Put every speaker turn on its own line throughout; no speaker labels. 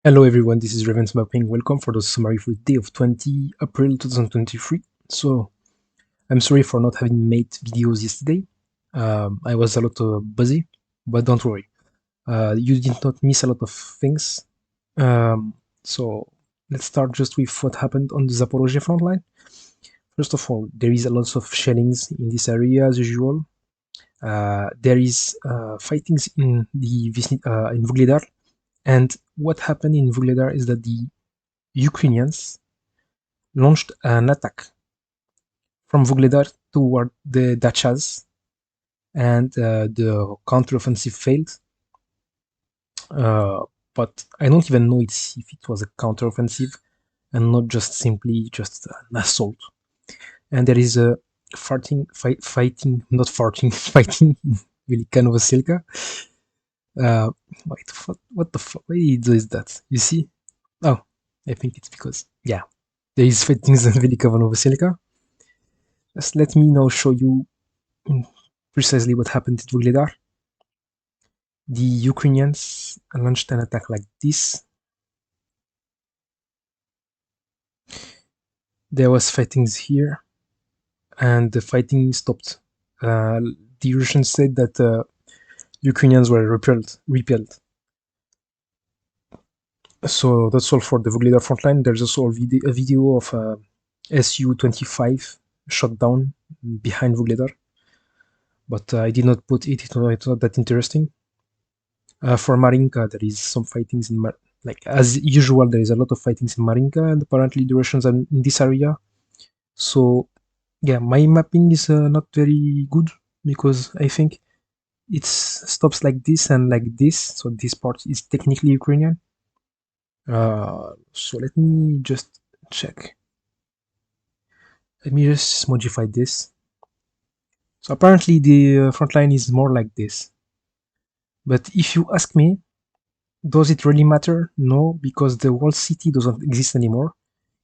Hello everyone, this is Ravens Mapping. Welcome for the summary for the day of 20 April 2023. So, I'm sorry for not having made videos yesterday. I was a lot busy, but don't worry. You did not miss a lot of things. So, let's start just with what happened on the Zaporozhye front line. First of all, there is a lot of shellings in this area as usual. There is fightings in the in Vuhledar. And what happened in Vuhledar is that the Ukrainians launched an attack from Vuhledar toward the Dachas, and the counteroffensive failed. But I don't even know if it was a counteroffensive and not just simply just an assault. And there is a fighting, not farting, fighting in Velika Novoselka. Wait, what the fuck? Why is that? You see? Oh, I think it's because, yeah, there is fighting in Velika Novoselka. Just let me now show you precisely what happened at Vuhledar. The Ukrainians launched an attack like this. There was fightings here, and the fighting stopped. The Russians said that Ukrainians were repelled. So that's all for the Vuhledar frontline. There's also a video of Su-25 shot down behind Vuhledar, but I did not put it. It's not that interesting. For Marinka, there is some fightings in like as usual. There is a lot of fightings in Marinka, and apparently the Russians are in this area. So yeah, my mapping is not very good because I think it stops like this and like this. So this part is technically Ukrainian. So let me just check. Let me just modify this. So apparently the front line is more like this. But if you ask me, does it really matter? No, because the whole city doesn't exist anymore.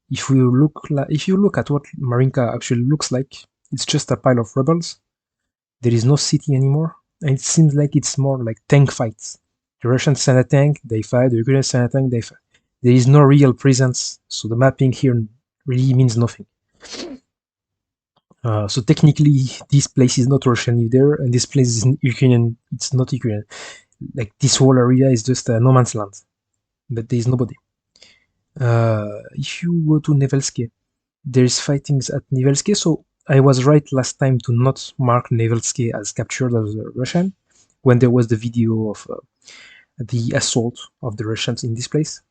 If you look at what Marinka actually looks like, it's just a pile of rebels. There is no city anymore, and it seems like it's more like tank fights. The Russians send a tank, they fight. The Ukrainians send a tank, they fight. There is no real presence, so the mapping here really means nothing. So technically, this place is not Russian either, and this place is Ukrainian. It's not Ukrainian. Like this whole area is just no man's land, but there is nobody. If you go to Nevelske, there's fightings at Nevelske, so I was right last time to not mark Nevelske as captured as a Russian when there was the video of the assault of the Russians in this place.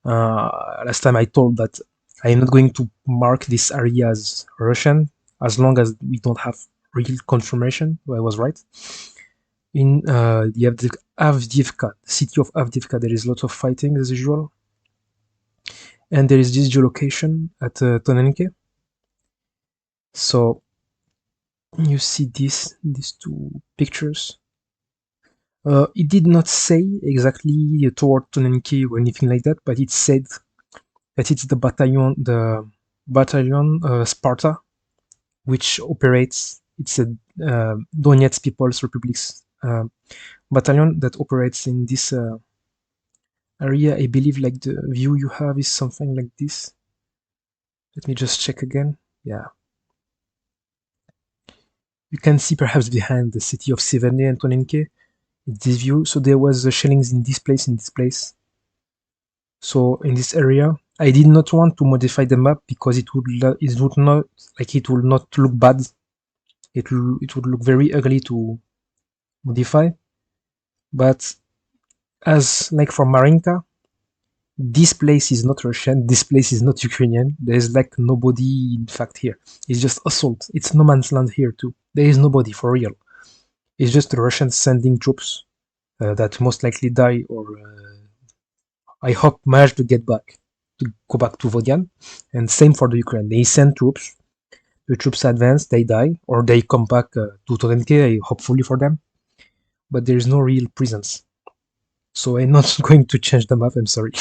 Last time I told that I am not going to mark this area as Russian as long as we don't have real confirmation. I was right. In the Avdiivka, the city of Avdiivka, there is lots of fighting as usual. And there is this geolocation at Tonenke. So you see these two pictures. It did not say exactly toward Tonenke or anything like that, but it said that it's the battalion Sparta, which operates. It's a Donetsk People's Republic's battalion that operates in this area. I believe like the view you have is something like this. Let me just check again. Yeah. You can see perhaps behind the city of Spirne and Tonenke, this view. So there was shellings in this place, So in this area, I did not want to modify the map because it would not look bad. It would look very ugly to modify. But as like for Marinka, this place is not Russian, this place is not Ukrainian. There's like nobody in fact here. It's just assault. It's no man's land here too. There is nobody for real. It's just the Russians sending troops that most likely die, or I hope manage to get back, to go back to Vodian. And same for the Ukraine. They send troops. The troops advance, they die, or they come back to Torenke, hopefully for them. But there is no real presence. So I'm not going to change the map, I'm sorry.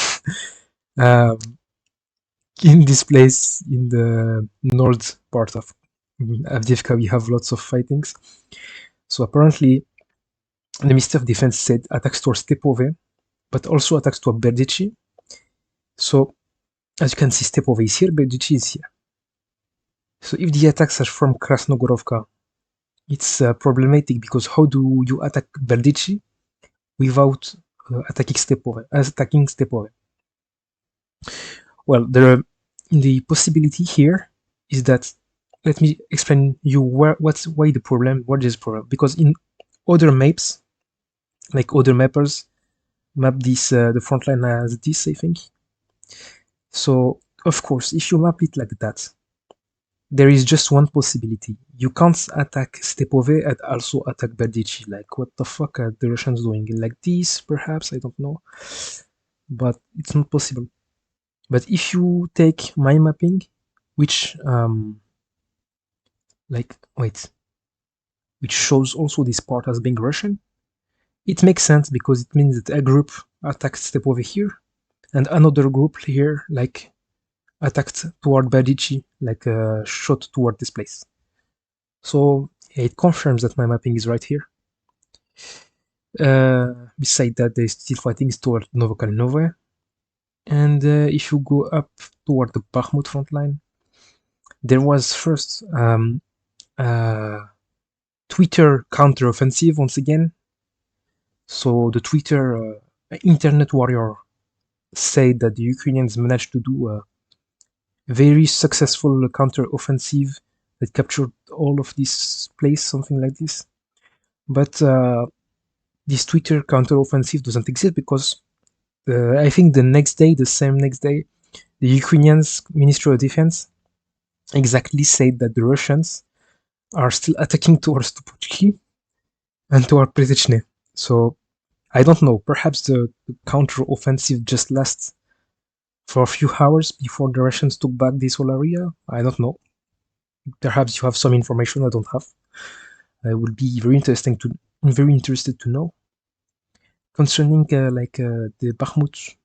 In this place, in the north part of Avdiivka, we have lots of fightings. So apparently, the Ministry of Defense said attacks towards Stepove, but also attacks to Berdichi. So as you can see, Stepove is here, Berdichi is here. So if the attacks are from Krasnogorovka, it's problematic, because how do you attack Berdichi without attacking Stepove? Well, the possibility here is that, let me explain you why the problem. What is the problem? Because in other maps, like other mappers map this the front line as this, I think. So of course, if you map it like that, there is just one possibility. You can't attack Stepove and also attack Berdichi. Like, what the fuck are the Russians doing? Like this, perhaps, I don't know, but it's not possible. But if you take my mapping, which which shows also this part as being Russian, it makes sense, because it means that a group attacked Stepove here, and another group here, like, attacked toward Berdichi, like shot toward this place. So it confirms that my mapping is right here. Beside that, they're still fighting toward Novokalinovo. And if you go up toward the Bakhmut front line, there was first Twitter counter-offensive once again. So the Twitter internet warrior said that the Ukrainians managed to do a very successful counter-offensive that captured all of this place, something like this. But this Twitter counter-offensive doesn't exist, because I think the next day, the Ukrainians Ministry of Defense exactly said that the Russians are still attacking towards Tupochki and toward Pritichne. So I don't know, perhaps the counter-offensive just lasts for a few hours before the Russians took back this whole area. I don't know. Perhaps you have some information I don't have. I would be very interested to know. Concerning the Bakhmut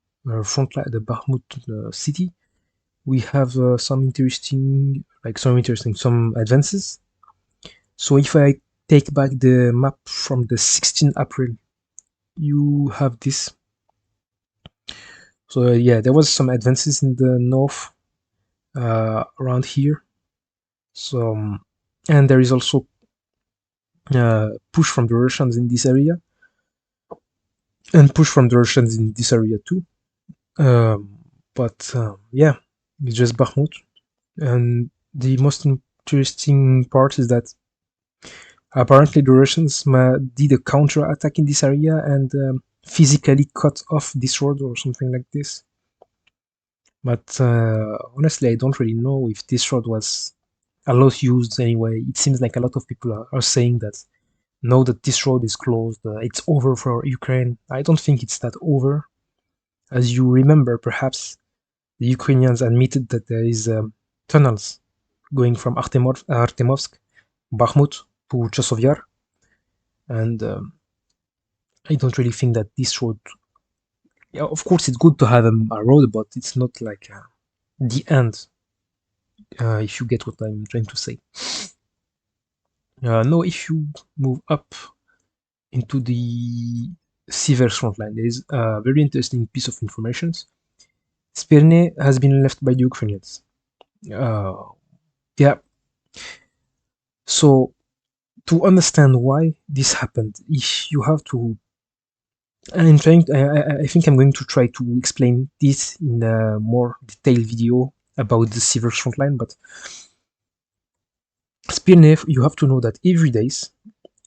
front line, the Bakhmut city, we have some advances. So if I take back the map from the 16th April, you have this. So yeah, there was some advances in the north around here. So and there is also push from the Russians in this area, and push from the Russians in this area too. But yeah, it's just Bakhmut. And the most interesting part is that apparently the Russians did a counter attack in this area and physically cut off this road or something like this. But honestly, I don't really know if this road was a lot used anyway. It seems like a lot of people are saying that now that this road is closed, it's over for Ukraine. I don't think it's that over. As you remember, perhaps, the Ukrainians admitted that there is tunnels going from Artemovsk, Bakhmut to Chasov Yar, and I don't really think that this road. Yeah, of course, it's good to have a road, but it's not like the end. If you get what I'm trying to say. Now, if you move up into the Sivers front line, there is a very interesting piece of information. Spirne has been left by the Ukrainians. Yeah. So to understand why this happened, if you have to, I think I'm going to try to explain this in a more detailed video about the Sivers front line. But Spirne, you have to know that every day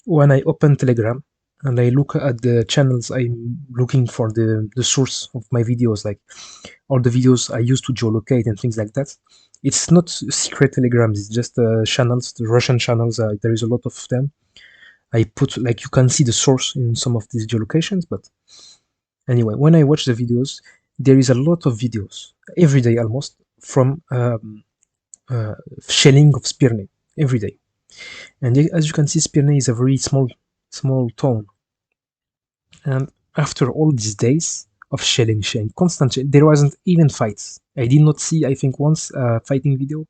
when I open Telegram and I look at the channels, I'm looking for the source of my videos, like all the videos I use to geolocate and things like that. It's not secret telegrams, it's just channels, the Russian channels. There is a lot of them. I put, like, you can see the source in some of these geolocations, but anyway, when I watch the videos, there is a lot of videos, every day almost, from shelling of Spirne, every day. And as you can see, Spirne is a very small town. And after all these days of shelling, constant shelling, there wasn't even fights. I did not see, I think, once a fighting video,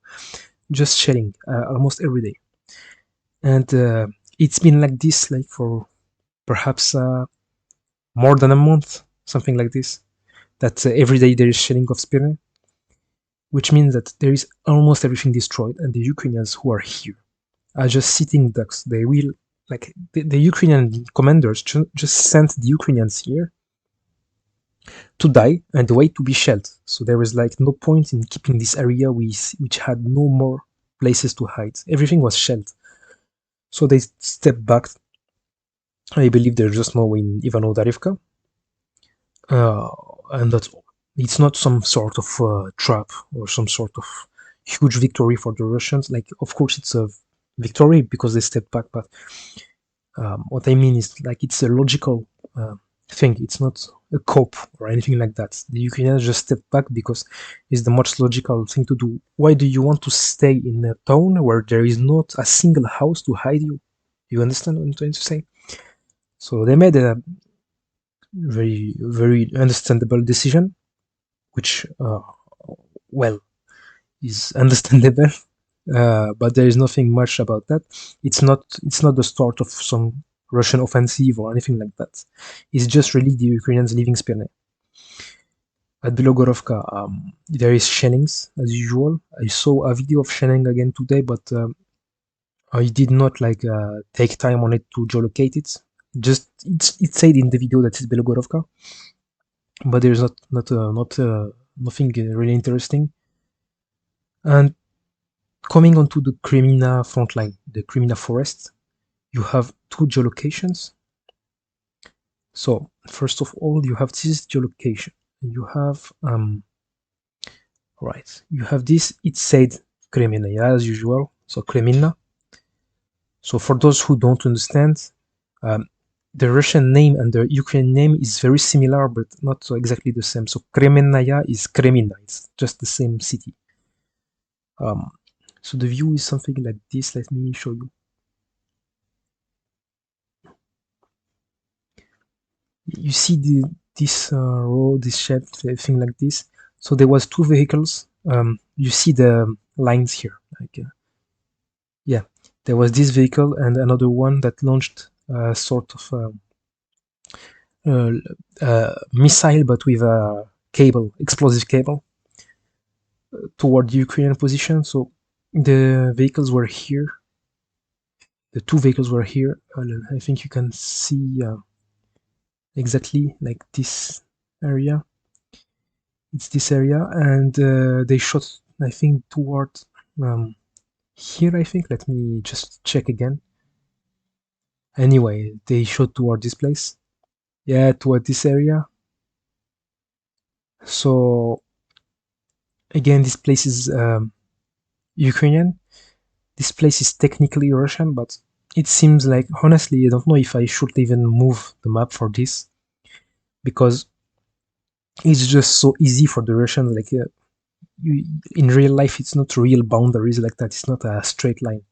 just shelling almost every day. And it's been like this, for perhaps more than a month, something like this. that every day there is shelling of Spirne, which means that there is almost everything destroyed, and the Ukrainians who are here are just sitting ducks. They will, like, the Ukrainian commanders just sent the Ukrainians here to die and wait to be shelled. So there was like no point in keeping this area which had no more places to hide. Everything was shelled. So they stepped back. I believe they're just now in Avdiivka. And that's all. It's not some sort of trap or some sort of huge victory for the Russians. Like, of course, it's a victory because they stepped back, but what I mean is, like, it's a logical thing. It's not a cope or anything like that. The Ukrainians just stepped back because it's the much logical thing to do. Why do you want to stay in a town where there is not a single house to hide you? You understand what I'm trying to say? So they made a very, very understandable decision, which, well, is understandable, but there is nothing much about that. It's not the start of some Russian offensive or anything like that. It's just really the Ukrainians leaving Spirne. At Bilogorovka, there is shellings as usual. I saw a video of shelling again today, but I did not take time on it to geolocate it. Just it said in the video that it's Bilogorovka, but there's nothing really interesting. And coming onto the Kreminna frontline, the Kreminna forest, you have two geolocations. So first of all, you have this geolocation. You have you have this. It said Kreminna, as usual. So Kreminna. So for those who don't understand, the Russian name and the Ukrainian name is very similar, but not so exactly the same. So Kremenaya is Kreminna. It's just the same city. So the view is something like this. Let me show you. You see this road, this shape, everything like this. So there was two vehicles. You see the lines here. Yeah, there was this vehicle and another one that launched a sort of missile, but with a cable, explosive cable, toward the Ukrainian position. So the vehicles were here. The two vehicles were here. I think you can see exactly like this area. It's this area, and they shot, I think, toward here, I think. Let me just check again. Anyway, they shot toward this place. Yeah, toward this area. So again, this place is Ukrainian. This place is technically Russian, but it seems like, honestly, I don't know if I should even move the map for this, because it's just so easy for the Russians. Like, in real life, it's not real boundaries like that. It's not a straight line.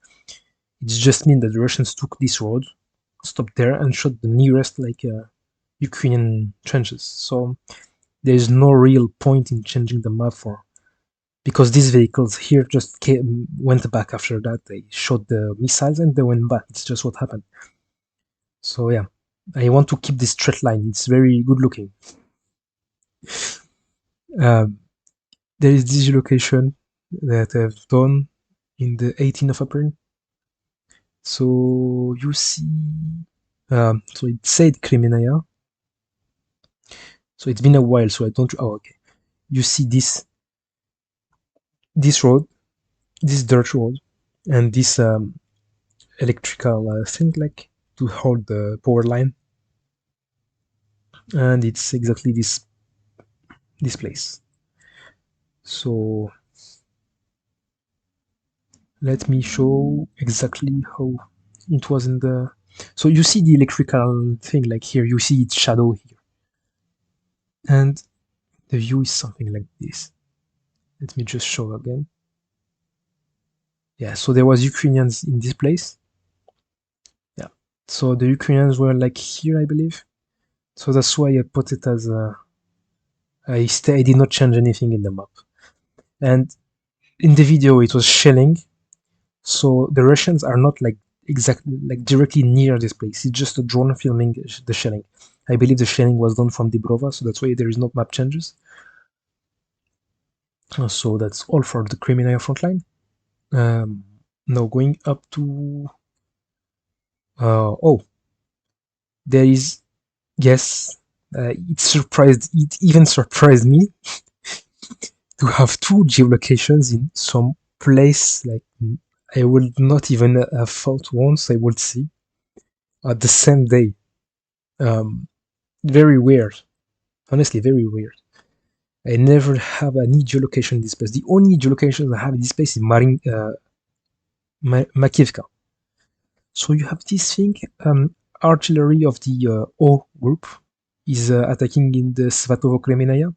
It's just mean that the Russians took this road, stopped there, and shot the nearest Ukrainian trenches. So there's no real point in changing the map because these vehicles here just went back after that. They shot the missiles and they went back. It's just what happened. So yeah, I want to keep this straight line. It's very good looking. There is this location that I've done in the 18th of April. So you see, so it said Kremenaya. So it's been a while, so I don't. Oh, okay. You see this road, this dirt road, and this electrical thing, like, to hold the power line, and it's exactly this place. So let me show exactly how it was in the. So you see the electrical thing, like here. You see its shadow here, and the view is something like this. Let me just show again. Yeah, so there was Ukrainians in this place. Yeah, so the Ukrainians were like here, I believe. So that's why I put it as I did not change anything in the map. And in the video, it was shelling. So the Russians are not like exactly like directly near this place. It's just a drone filming the shelling. I believe the shelling was done from Dibrova, so that's why there is no map changes. So that's all for the Kreminna frontline. Now going up to oh, there is, yes, it even surprised me to have two geolocations in some place like I would not even have thought once I would see at the same day. Very weird, honestly, very weird. I never have any geolocation in this place. The only geolocation I have in this place is Makiivka. So you have this thing, artillery of the O group is attacking in the Svatove-Kreminna.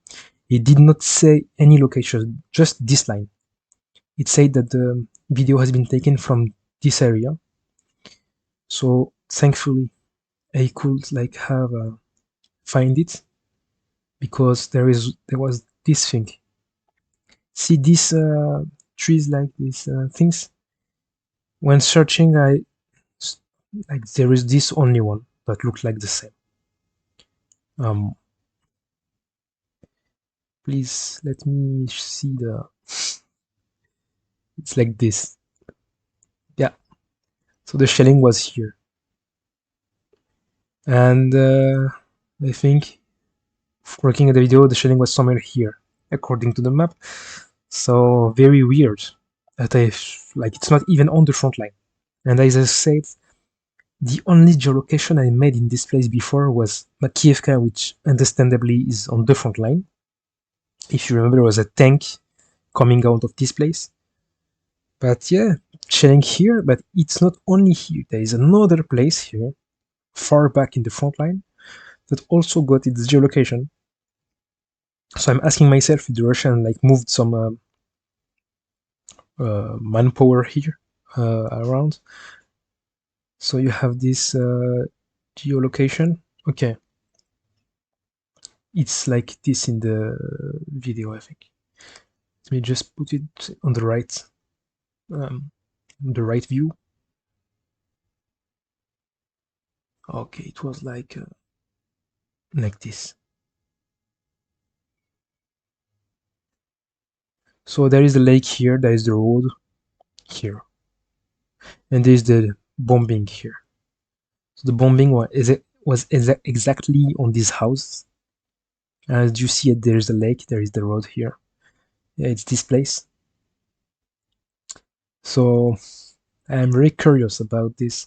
It did not say any location, just this line. It said that the video has been taken from this area. So thankfully, I could like have find it because there was this thing. See these trees like these things. When searching, like there is this only one that looks like the same. Please let me see the. It's like this. Yeah. So the shelling was here, and I think looking at the video, the shelling was somewhere here, according to the map. So very weird that it's not even on the front line. And as I said, the only geolocation I made in this place before was Makiivka, which understandably is on the front line. If you remember, there was a tank coming out of this place. But yeah, shelling here, but it's not only here. There is another place here, far back in the front line, that also got its geolocation. So I'm asking myself if the Russian moved some manpower here around. So you have this geolocation. Okay, it's like this in the video, I think. Let me just put it on the right view. Okay, it was like this. So there is the lake here, there is the road here, and there is the bombing here. So the bombing was exactly on this house. As you see it, there is the lake, there is the road here. Yeah, it's this place. So I'm very curious about this.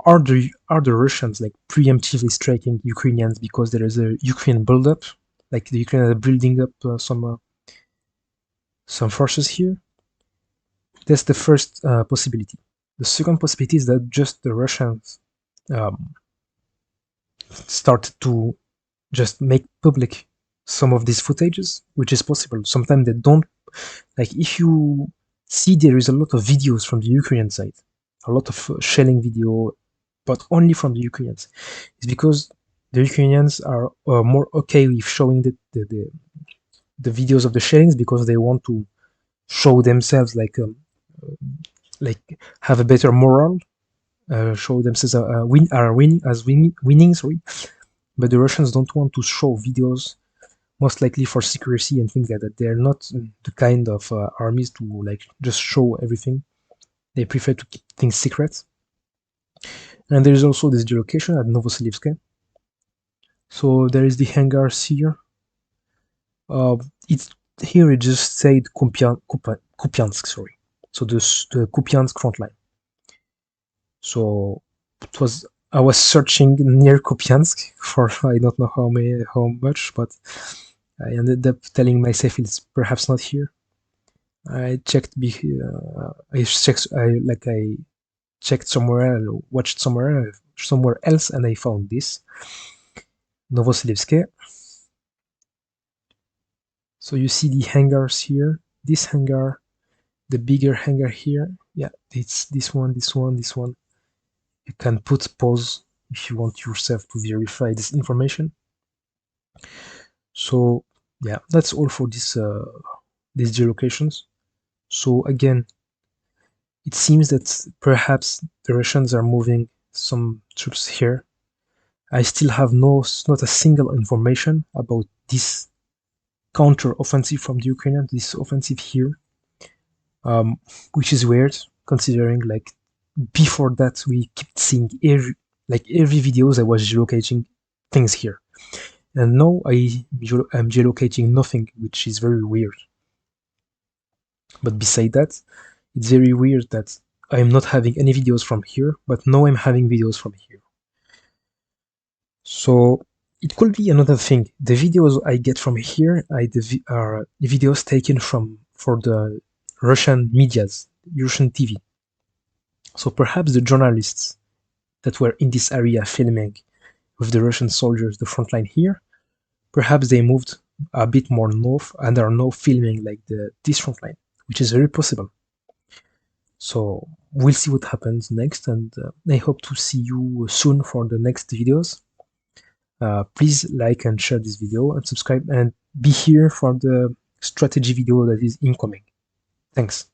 Are the Russians preemptively striking Ukrainians because there is a Ukrainian buildup, like the Ukrainians are building up some forces here? That's the first possibility. The second possibility is that just the Russians started to just make public some of these footages, which is possible. Sometimes they don't. Like if you see, there is a lot of videos from the Ukrainian side, a lot of shelling video, but only from the Ukrainians. It's because the Ukrainians are more okay with showing the videos of the shellings because they want to show themselves like have a better moral, show themselves winning. Sorry, but the Russians don't want to show videos, most likely for secrecy and things like that. They're not the kind of armies to just show everything. They prefer to keep things secret. And there is also this geolocation at Nevelske. So there is the hangars here. It's here. It just said Kupiansk. Sorry. So the Kupiansk front line. So it was. I was searching near Kupiansk for I don't know how much, but I ended up telling myself it's perhaps not here. I checked. I checked somewhere, watched somewhere else, and I found this Novoselivske. So you see the hangars here. This hangar, the bigger hangar here. Yeah, it's this one. You can put pause if you want yourself to verify this information. So yeah, that's all for these geolocations. So again, it seems that perhaps the Russians are moving some troops here I still have not a single information about this counter-offensive from the Ukrainians, this offensive here, which is weird considering like before that we kept seeing every videos I was geolocating things here, and now I'm geolocating nothing, which is very weird. But beside that, it's very weird that I'm not having any videos from here, but now I'm having videos from here. So it could be another thing. The videos I get from here are videos taken for the Russian medias, Russian TV. So perhaps the journalists that were in this area filming with the Russian soldiers, the front line here, perhaps they moved a bit more north and are now filming like this front line, which is very possible. So we'll see what happens next, and I hope to see you soon for the next videos. Please like and share this video and subscribe and be here for the strategy video that is incoming. Thanks.